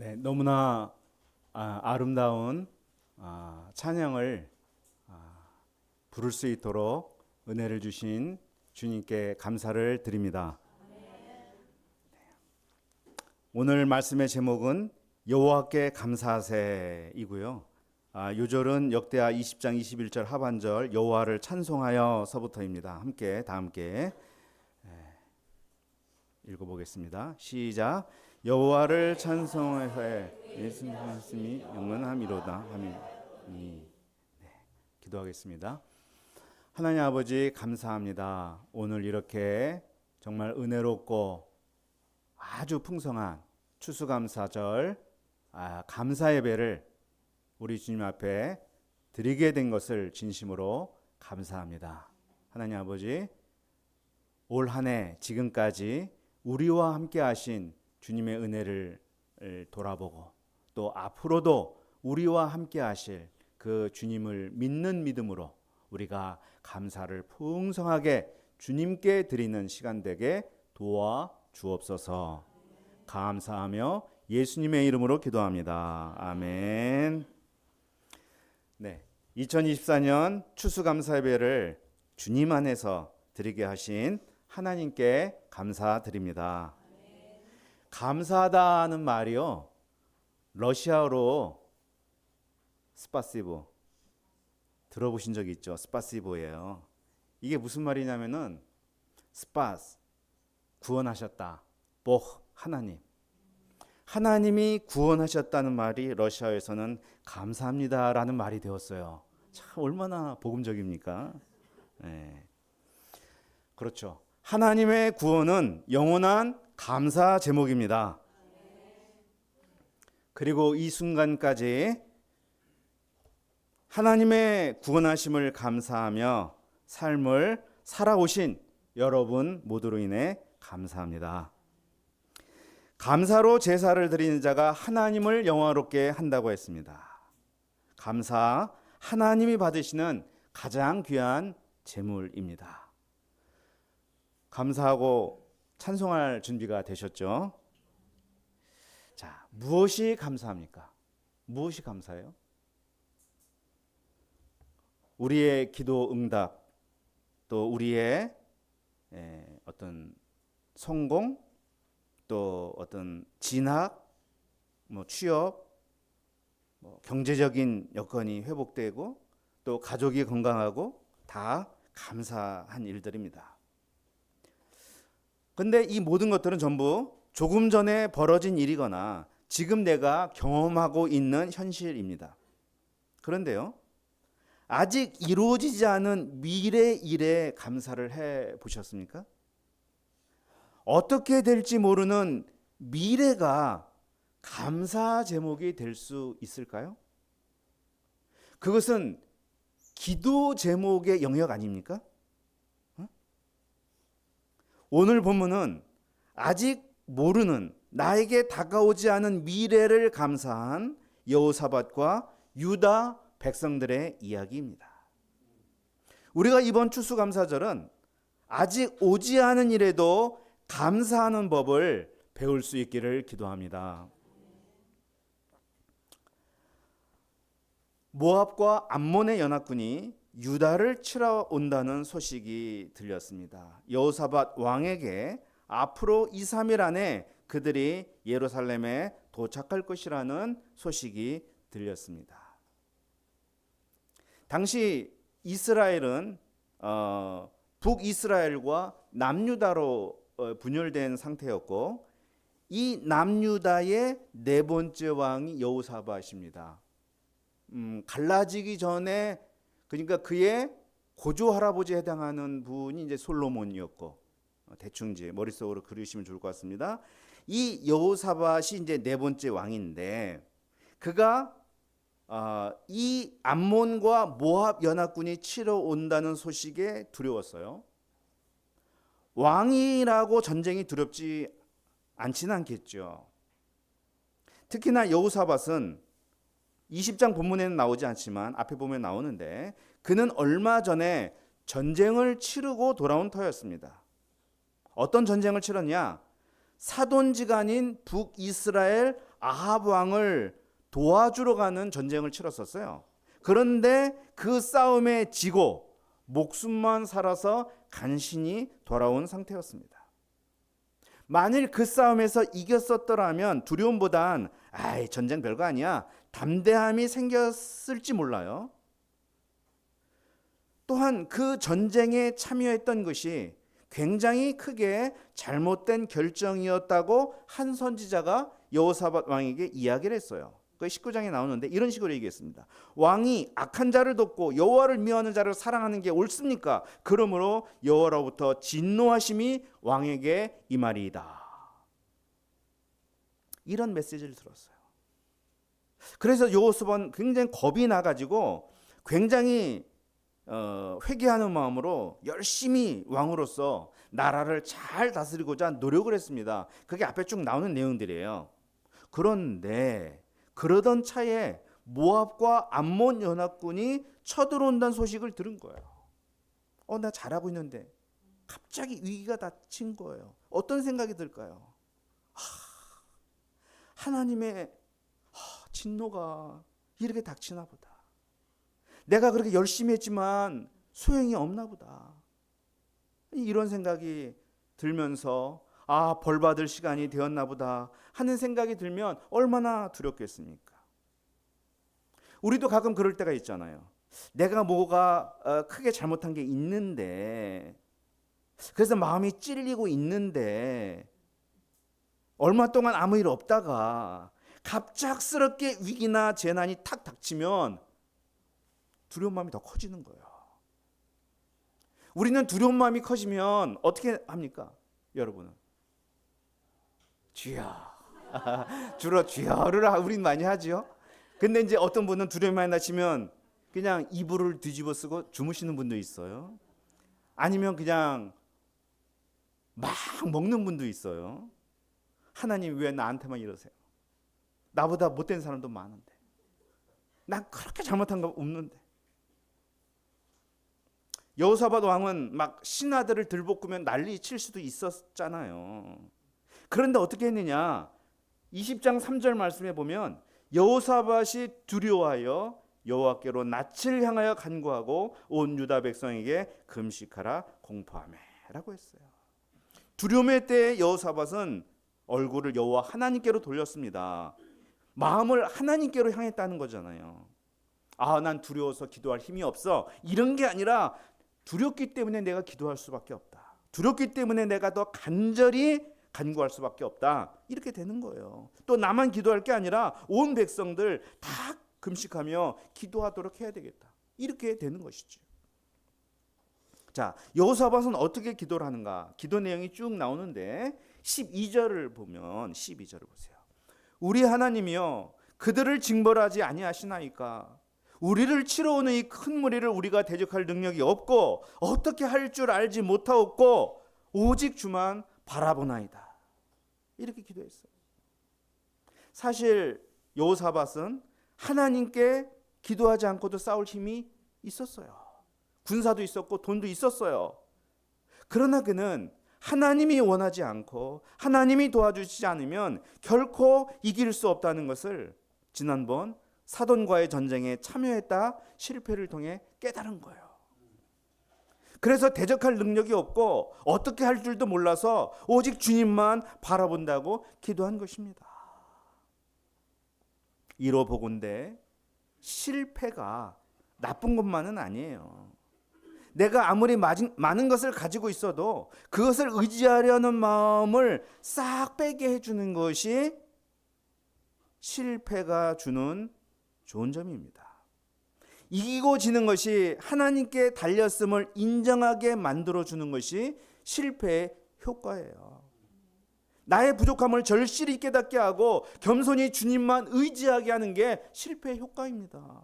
네, 너무나 아름다운 찬양을 부를 수 있도록 은혜를 주신 주님께 감사를 드립니다. 오늘 말씀의 제목은 여호와께 감사하세이고요. 요절은 역대하 20장 21절 하반절 여호와를 찬송하여서부터입니다. 다 함께 읽어보겠습니다. 시작. 여호와를 찬송하여 예수님 말씀이 영원함이로다. 아멘. 기도하겠습니다. 하나님 아버지 감사합니다. 오늘 이렇게 정말 은혜롭고 아주 풍성한 추수감사절 감사 예배를 우리 주님 앞에 드리게 된 것을 진심으로 감사합니다. 하나님 아버지, 올 한 해 지금까지 우리와 함께 하신 주님의 은혜를 돌아보고 또 앞으로도 우리와 함께 하실 그 주님을 믿는 믿음으로 우리가 감사를 풍성하게 주님께 드리는 시간 되게 도와 주옵소서. 감사하며 예수님의 이름으로 기도합니다. 아멘. 네, 2024년 추수감사 예배를 주님 안에서 드리게 하신 하나님께 감사드립니다. 감사하다는 말이요, 러시아어로 스파시보 들어보신 적 있죠? 스파시보예요. 이게 무슨 말이냐면은 스파스 구원하셨다, 보흐 하나님이 구원하셨다는 말이 러시아에서는 감사합니다라는 말이 되었어요. 참 얼마나 복음적입니까? 네. 그렇죠. 하나님의 구원은 영원한 감사 제목입니다. 그리고 이 순간까지 하나님의 구원하심을 감사하며 삶을 살아오신 여러분 모두로 인해 감사합니다. 감사로 제사를 드리는 자가 하나님을 영화롭게 한다고 했습니다. 감사, 하나님이 받으시는 가장 귀한 제물입니다. 감사하고 찬송할 준비가 되셨죠? 자, 무엇이 감사합니까? 무엇이 감사해요? 우리의 기도 응답, 또 우리의 어떤 성공, 또 어떤 진학, 취업, 경제적인 여건이 회복되고 또 가족이 건강하고 다 감사한 일들입니다. 근데 이 모든 것들은 전부 조금 전에 벌어진 일이거나 지금 내가 경험하고 있는 현실입니다. 그런데요, 아직 이루어지지 않은 미래 일에 감사를 해 보셨습니까? 어떻게 될지 모르는 미래가 감사 제목이 될 수 있을까요? 그것은 기도 제목의 영역 아닙니까? 오늘 본문은 아직 모르는, 나에게 다가오지 않은 미래를 감사한 여호사밧과 유다 백성들의 이야기입니다. 우리가 이번 추수감사절은 아직 오지 않은 일에도 감사하는 법을 배울 수 있기를 기도합니다. 모압과 암몬의 연합군이 유다를 치러 온다는 소식이 들렸습니다. 여호사밧 왕에게 앞으로 2, 3일 안에 그들이 예루살렘에 도착할 것이라는 소식이 들렸습니다. 당시 이스라엘은 북이스라엘과 남유다로 분열된 상태였고, 이 남유다의 네 번째 왕이 여호사밧입니다. 갈라지기 전에, 그러니까 그의 고조 할아버지에 해당하는 분이 이제 솔로몬이었고, 대충 이제 머릿속으로 그리시면 좋을 것 같습니다. 이 여호사밧이 이제 네 번째 왕인데, 그가 이 암몬과 모압 연합군이 치러 온다는 소식에 두려웠어요. 왕이라고 전쟁이 두렵지 않지는 않겠죠. 특히나 여호사밧은 20장 본문에는 나오지 않지만 앞에 보면 나오는데, 그는 얼마 전에 전쟁을 치르고 돌아온 터였습니다. 어떤 전쟁을 치렀냐? 사돈지간인 북이스라엘 아합 왕을 도와주러 가는 전쟁을 치렀었어요. 그런데 그 싸움에 지고 목숨만 살아서 간신히 돌아온 상태였습니다. 만일 그 싸움에서 이겼었더라면 두려움보단 전쟁 별거 아니야, 담대함이 생겼을지 몰라요. 또한 그 전쟁에 참여했던 것이 굉장히 크게 잘못된 결정이었다고 한 선지자가 여호사밧 왕에게 이야기를 했어요. 그 19장에 나오는데 이런 식으로 얘기했습니다. 왕이 악한 자를 돕고 여호와를 미워하는 자를 사랑하는 게 옳습니까? 그러므로 여호와로부터 진노하심이 왕에게 임하리이다. 이런 메시지를 들었어요. 그래서 여호사밧은 굉장히 겁이 나가지고 굉장히 회개하는 마음으로 열심히 왕으로서 나라를 잘 다스리고자 노력을 했습니다. 그게 앞에 쭉 나오는 내용들이에요. 그런데 그러던 차에 모압과 암몬 연합군이 쳐들어온다는 소식을 들은 거예요. 나 잘하고 있는데 갑자기 위기가 닥친 거예요. 어떤 생각이 들까요? 하나님의 진노가 이렇게 닥치나 보다. 내가 그렇게 열심히 했지만 소용이 없나 보다. 이런 생각이 들면서 벌 받을 시간이 되었나 보다 하는 생각이 들면 얼마나 두렵겠습니까? 우리도 가끔 그럴 때가 있잖아요. 내가 뭐가 크게 잘못한 게 있는데, 그래서 마음이 찔리고 있는데 얼마 동안 아무 일 없다가 갑작스럽게 위기나 재난이 탁 닥치면 두려운 마음이 더 커지는 거예요. 우리는 두려운 마음이 커지면 어떻게 합니까? 여러분은 주여 주로 주여를 우린 많이 하죠. 근데 이제 어떤 분은 두려움이 많이 나시면 그냥 이불을 뒤집어 쓰고 주무시는 분도 있어요. 아니면 그냥 막 먹는 분도 있어요. 하나님 왜 나한테만 이러세요? 나보다 못된 사람도 많은데, 난 그렇게 잘못한 거 없는데. 여호사밧 왕은 막 신하들을 들볶으면 난리 칠 수도 있었잖아요. 그런데 어떻게 했느냐? 20장 3절 말씀에 보면 여호사밧이 두려워하여 여호와께로 낯을 향하여 간구하고 온 유다 백성에게 금식하라 공포하매 라고 했어요. 두려움의 때에 여호사밧은 얼굴을 여호와 하나님께로 돌렸습니다. 마음을 하나님께로 향했다는 거잖아요. 난 두려워서 기도할 힘이 없어, 이런 게 아니라 두렵기 때문에 내가 기도할 수밖에 없다. 두렵기 때문에 내가 더 간절히 간구할 수밖에 없다. 이렇게 되는 거예요. 또 나만 기도할 게 아니라 온 백성들 다 금식하며 기도하도록 해야 되겠다. 이렇게 되는 것이죠. 자, 여호사밧은 어떻게 기도를 하는가? 기도 내용이 쭉 나오는데 12절을 보면 12절을 보세요. 우리 하나님이여 그들을 징벌하지 아니하시나이까? 우리를 치러 오는 이 큰 무리를 우리가 대적할 능력이 없고 어떻게 할 줄 알지 못하옵고 오직 주만 바라보나이다. 이렇게 기도했어요. 사실 여호사밧은 하나님께 기도하지 않고도 싸울 힘이 있었어요. 군사도 있었고 돈도 있었어요. 그러나 그는 하나님이 원하지 않고 하나님이 도와주시지 않으면 결코 이길 수 없다는 것을 지난번 사돈과의 전쟁에 참여했다 실패를 통해 깨달은 거예요. 그래서 대적할 능력이 없고 어떻게 할 줄도 몰라서 오직 주님만 바라본다고 기도한 것입니다. 이로 보건대 실패가 나쁜 것만은 아니에요. 내가 아무리 많은 것을 가지고 있어도 그것을 의지하려는 마음을 싹 빼게 해주는 것이 실패가 주는 좋은 점입니다. 이기고 지는 것이 하나님께 달렸음을 인정하게 만들어주는 것이 실패의 효과예요. 나의 부족함을 절실히 깨닫게 하고 겸손히 주님만 의지하게 하는 게 실패의 효과입니다.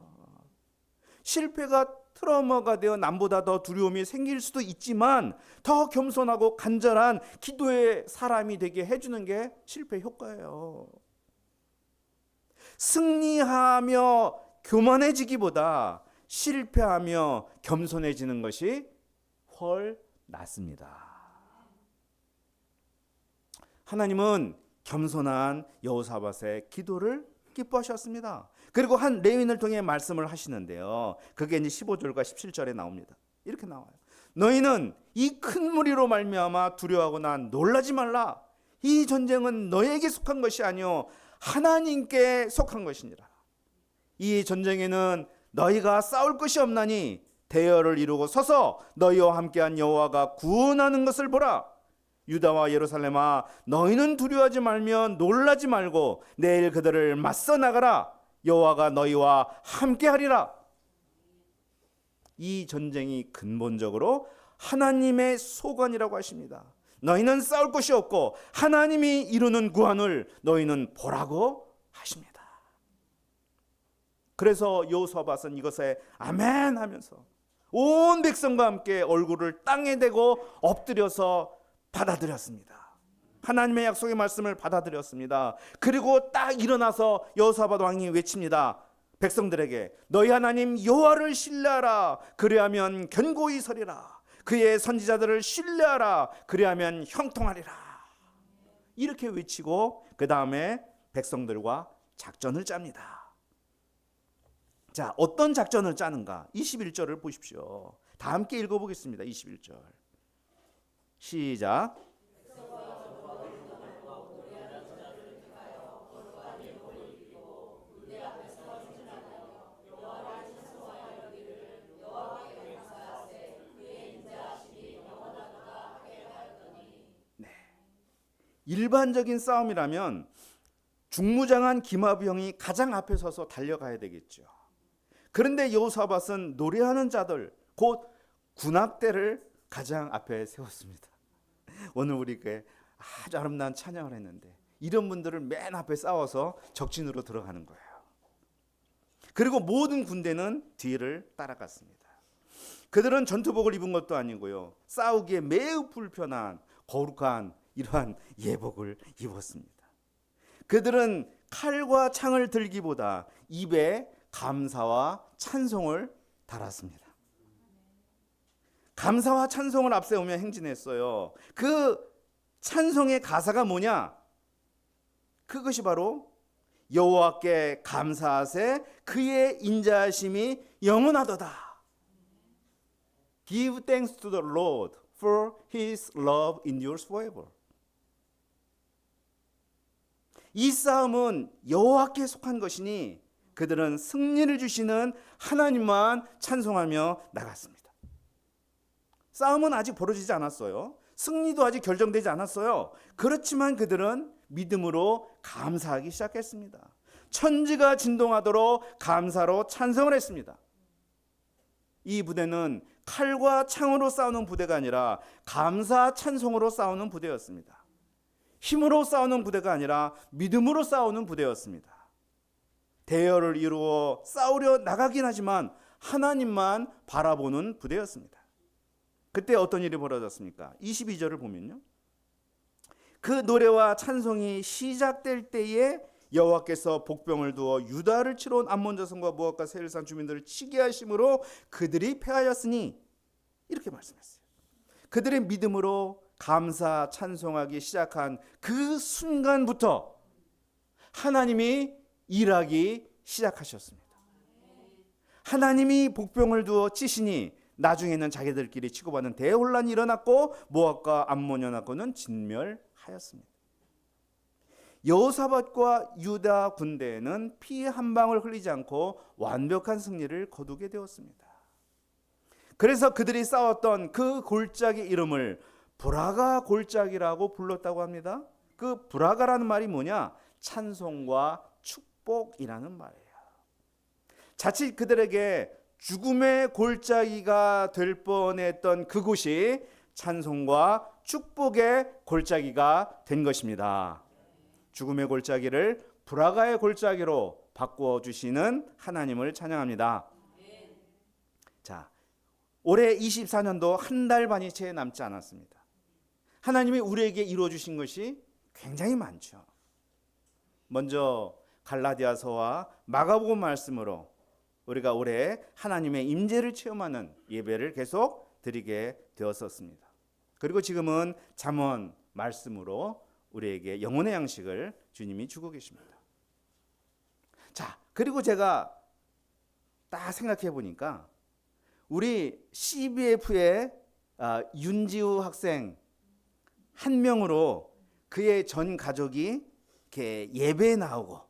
실패가 트라우마가 되어 남보다 더 두려움이 생길 수도 있지만 더 겸손하고 간절한 기도의 사람이 되게 해주는 게 실패의 효과예요. 승리하며 교만해지기보다 실패하며 겸손해지는 것이 훨 낫습니다. 하나님은 겸손한 여호사밧의 기도를 기뻐하셨습니다. 그리고 한 레위인을 통해 말씀을 하시는데요. 그게 이제 15절과 17절에 나옵니다. 이렇게 나와요. 너희는 이 큰 무리로 말미암아 두려워하거나 놀라지 말라. 이 전쟁은 너에게 속한 것이 아니요 하나님께 속한 것이니라. 이 전쟁에는 너희가 싸울 것이 없나니 대열을 이루고 서서 너희와 함께한 여호와가 구원하는 것을 보라. 유다와 예루살렘아, 너희는 두려워하지 말며 놀라지 말고 내일 그들을 맞서 나가라. 여호와가 너희와 함께하리라. 이 전쟁이 근본적으로 하나님의 소관이라고 하십니다. 너희는 싸울 것이 없고 하나님이 이루는 구원을 너희는 보라고 하십니다. 그래서 여호사밧은 이것에 아멘 하면서 온 백성과 함께 얼굴을 땅에 대고 엎드려서 받아들였습니다. 하나님의 약속의 말씀을 받아들였습니다. 그리고 딱 일어나서 여호사밧 왕이 외칩니다. 백성들에게 너희 하나님 여호와를 신뢰하라. 그리하면 견고히 서리라. 그의 선지자들을 신뢰하라. 그리하면 형통하리라. 이렇게 외치고 그 다음에 백성들과 작전을 짭니다. 자, 어떤 작전을 짜는가? 21절을 보십시오. 다 함께 읽어보겠습니다. 21절 시작. 일반적인 싸움이라면 중무장한 기마부 형이 가장 앞에 서서 달려가야 되겠죠. 그런데 여호사밧은 노래하는 자들 곧 군악대를 가장 앞에 세웠습니다. 오늘 우리가 아주 아름다운 찬양을 했는데 이런 분들을 맨 앞에 싸워서 적진으로 들어가는 거예요. 그리고 모든 군대는 뒤를 따라갔습니다. 그들은 전투복을 입은 것도 아니고요, 싸우기에 매우 불편한 거룩한 이러한 예복을 입었습니다. 그들은 칼과 창을 들기보다 입에 감사와 찬송을 달았습니다. 감사와 찬송을 앞세우며 행진했어요. 그 찬송의 가사가 뭐냐? 그것이 바로 여호와께 감사하세 그의 인자하심이 영원하도다. Give thanks to the Lord for his love endures forever. 이 싸움은 여호와께 속한 것이니 그들은 승리를 주시는 하나님만 찬송하며 나갔습니다. 싸움은 아직 벌어지지 않았어요. 승리도 아직 결정되지 않았어요. 그렇지만 그들은 믿음으로 감사하기 시작했습니다. 천지가 진동하도록 감사로 찬송을 했습니다. 이 부대는 칼과 창으로 싸우는 부대가 아니라 감사 찬송으로 싸우는 부대였습니다. 힘으로 싸우는 부대가 아니라 믿음으로 싸우는 부대였습니다. 대열을 이루어 싸우려 나가긴 하지만 하나님만 바라보는 부대였습니다. 그때 어떤 일이 벌어졌습니까? 22절을 보면요, 그 노래와 찬송이 시작될 때에 여호와께서 복병을 두어 유다를 치러 온 암몬 자손과 모압과 세일산 주민들을 치게 하심으로 그들이 패하였으니, 이렇게 말씀했어요. 그들의 믿음으로 감사 찬송하기 시작한 그 순간부터 하나님이 일하기 시작하셨습니다. 하나님이 복병을 두어 치시니 나중에는 자기들끼리 치고받는 대혼란이 일어났고 모압과 암몬 연합군은 진멸하였습니다. 여호사밧과 유다 군대에는 피 한 방울 흘리지 않고 완벽한 승리를 거두게 되었습니다. 그래서 그들이 싸웠던 그 골짜기 이름을 브라가 골짜기라고 불렀다고 합니다. 그 브라가라는 말이 뭐냐? 찬송과 축복이라는 말이에요. 자칫 그들에게 죽음의 골짜기가 될 뻔했던 그곳이 찬송과 축복의 골짜기가 된 것입니다. 죽음의 골짜기를 브라가의 골짜기로 바꾸어 주시는 하나님을 찬양합니다. 자, 올해 24년도 한 달 반이 채 남지 않았습니다. 하나님이 우리에게 이루어 주신 것이 굉장히 많죠. 먼저 갈라디아서와 마가복음 말씀으로 우리가 올해 하나님의 임재를 체험하는 예배를 계속 드리게 되었었습니다. 그리고 지금은 잠언 말씀으로 우리에게 영혼의 양식을 주님이 주고 계십니다. 자, 그리고 제가 딱 생각해 보니까 우리 CBF의 윤지우 학생 한 명으로 그의 전 가족이 이렇게 예배에 나오고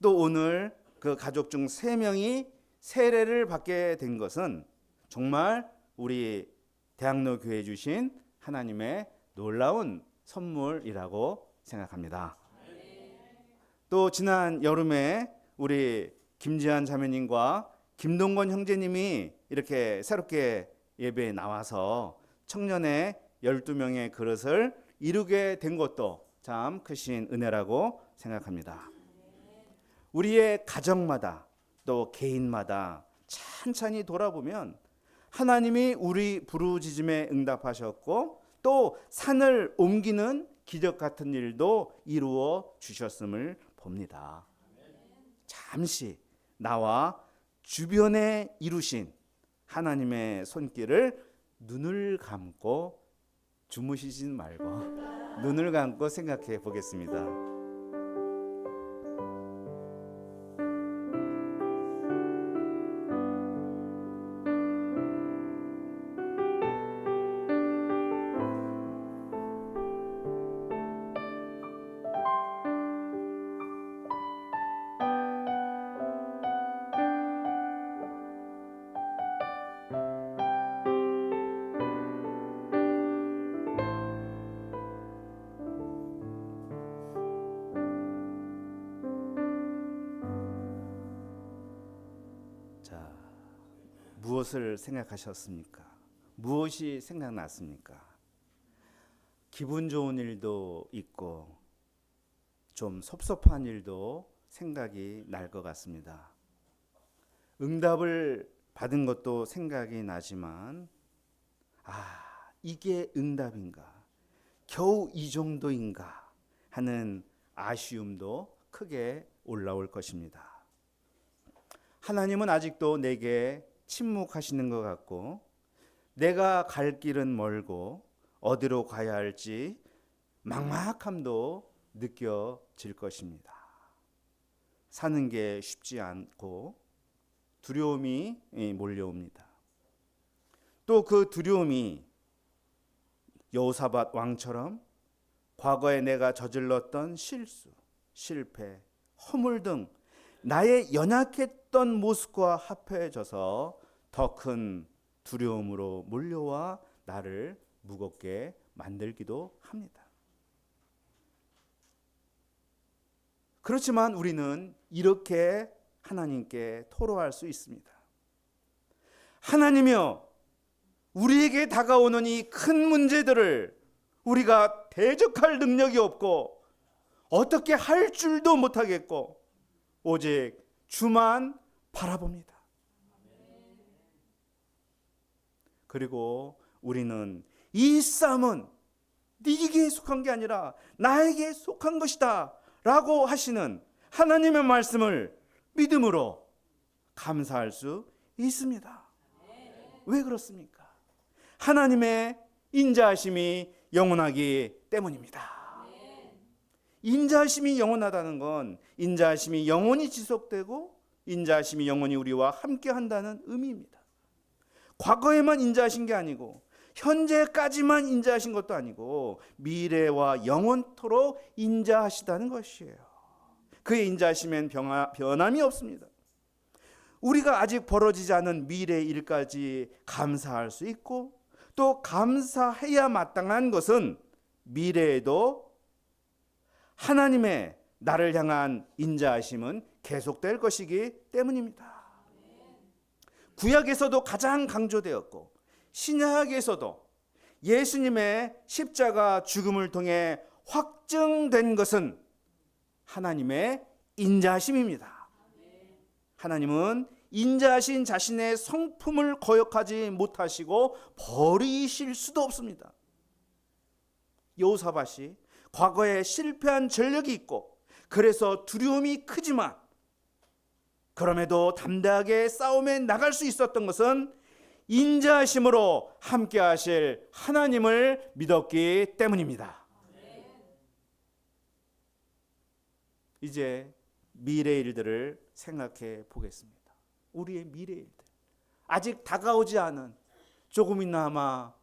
또 오늘 그 가족 중 3명이 세례를 받게 된 것은 정말 우리 대학로 교회 주신 하나님의 놀라운 선물이라고 생각합니다. 또 지난 여름에 우리 김지한 자매님과 김동건 형제님이 이렇게 새롭게 예배에 나와서 청년의 12명의 그릇을 이루게 된 것도 참 크신 은혜라고 생각합니다. 우리의 가정마다 또 개인마다 찬찬히 돌아보면 하나님이 우리 부르짖음에 응답하셨고 또 산을 옮기는 기적 같은 일도 이루어 주셨음을 봅니다. 잠시 나와 주변에 이루신 하나님의 손길을 눈을 감고 주무시진 말고 눈을 감고 생각해 보겠습니다. 무엇을 생각하셨습니까? 무엇이 생각났습니까? 기분 좋은 일도 있고 좀 섭섭한 일도 생각이 날 것 같습니다. 응답을 받은 것도 생각이 나지만 이게 응답인가? 겨우 이 정도인가? 하는 아쉬움도 크게 올라올 것입니다. 하나님은 아직도 내게 침묵하시는 것 같고 내가 갈 길은 멀고 어디로 가야 할지 막막함도 느껴질 것입니다. 사는 게 쉽지 않고 두려움이 몰려옵니다. 또 그 두려움이 여호사밧 왕처럼 과거에 내가 저질렀던 실수, 실패, 허물 등 나의 연약했던 모습과 합해져서 더 큰 두려움으로 몰려와 나를 무겁게 만들기도 합니다. 그렇지만 우리는 이렇게 하나님께 토로할 수 있습니다. 하나님이여, 우리에게 다가오는 이 큰 문제들을 우리가 대적할 능력이 없고 어떻게 할 줄도 못하겠고 오직 주만 바라봅니다. 그리고 우리는 이 싸움은 네게 속한 게 아니라 나에게 속한 것이다 라고 하시는 하나님의 말씀을 믿음으로 감사할 수 있습니다. 왜 그렇습니까? 하나님의 인자하심이 영원하기 때문입니다. 인자하심이 영원하다는 건 인자하심이 영원히 지속되고 인자하심이 영원히 우리와 함께 한다는 의미입니다. 과거에만 인자하신 게 아니고 현재까지만 인자하신 것도 아니고 미래와 영원토록 인자하시다는 것이에요. 그의 인자하심엔 변함이 없습니다. 우리가 아직 벌어지지 않은 미래의 일까지 감사할 수 있고 또 감사해야 마땅한 것은 미래에도 하나님의 나를 향한 인자하심은 계속될 것이기 때문입니다. 구약에서도 가장 강조되었고 신약에서도 예수님의 십자가 죽음을 통해 확증된 것은 하나님의 인자하심입니다. 하나님은 인자하신 자신의 성품을 거역하지 못하시고 버리실 수도 없습니다. 여호사밧이 과거에 실패한 전력이 있고 그래서 두려움이 크지만 그럼에도 담대하게 싸움에 나갈 수 있었던 것은 인자하심으로 함께 하실 하나님을 믿었기 때문입니다. 이제 미래 일들을 생각해 보겠습니다. 우리의 미래 일들. 아직 다가오지 않은, 조금이나마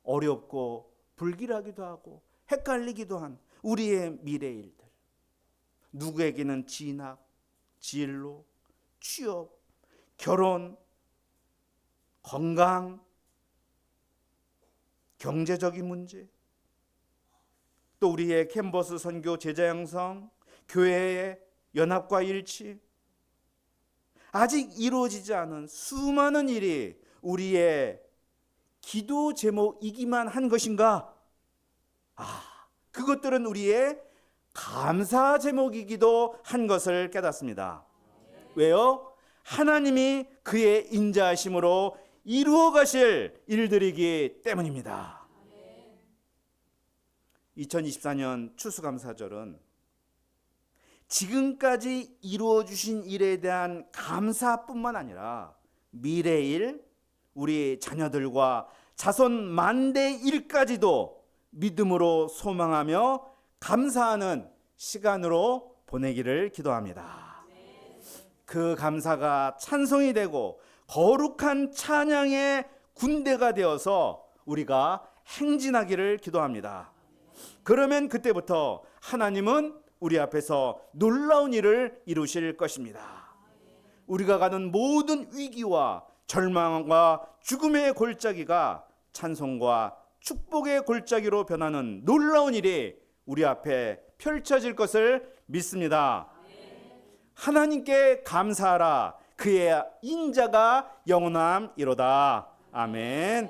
어렵고 불길하기도 하고 헷갈리기도 한 우리의 미래 일들. 누구에게는 진학, 진로, 취업, 결혼, 건강, 경제적인 문제, 또 우리의 캔버스 선교 제자 양성, 교회의 연합과 일치, 아직 이루어지지 않은 수많은 일이 우리의 기도 제목이기만 한 것인가? 그것들은 우리의 감사 제목이기도 한 것을 깨닫습니다. 왜요? 하나님이 그의 인자하심으로 이루어 가실 일들이기 때문입니다. 2024년 추수감사절은 지금까지 이루어 주신 일에 대한 감사뿐만 아니라 미래일, 우리 자녀들과 자손 만대 일까지도 믿음으로 소망하며 감사하는 시간으로 보내기를 기도합니다. 그 감사가 찬송이 되고 거룩한 찬양의 군대가 되어서 우리가 행진하기를 기도합니다. 그러면 그때부터 하나님은 우리 앞에서 놀라운 일을 이루실 것입니다. 우리가 가는 모든 위기와 절망과 죽음의 골짜기가 찬송과 축복의 골짜기로 변하는 놀라운 일이 우리 앞에 펼쳐질 것을 믿습니다. 하나님께 감사하라. 그의 인자가 영원함이로다. 아멘.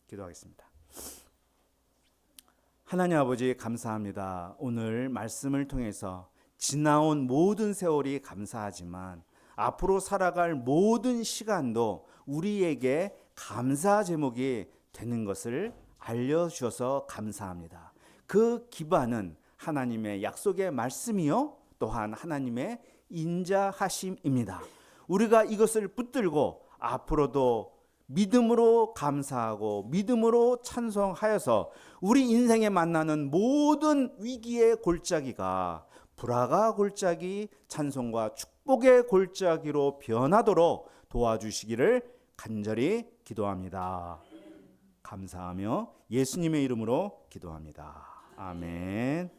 기도하겠습니다. 하나님 아버지 감사합니다. 오늘 말씀을 통해서 지나온 모든 세월이 감사하지만 앞으로 살아갈 모든 시간도 우리에게 감사 제목이 되는 것을 알려주셔서 감사합니다. 그 기반은 하나님의 약속의 말씀이요 또한 하나님의 인자하심입니다. 우리가 이것을 붙들고 앞으로도 믿음으로 감사하고 믿음으로 찬송하여서 우리 인생에 만나는 모든 위기의 골짜기가 불화가 골짜기, 찬송과 축복의 골짜기로 변하도록 도와주시기를 간절히 기도합니다. 감사하며 예수님의 이름으로 기도합니다. 아멘.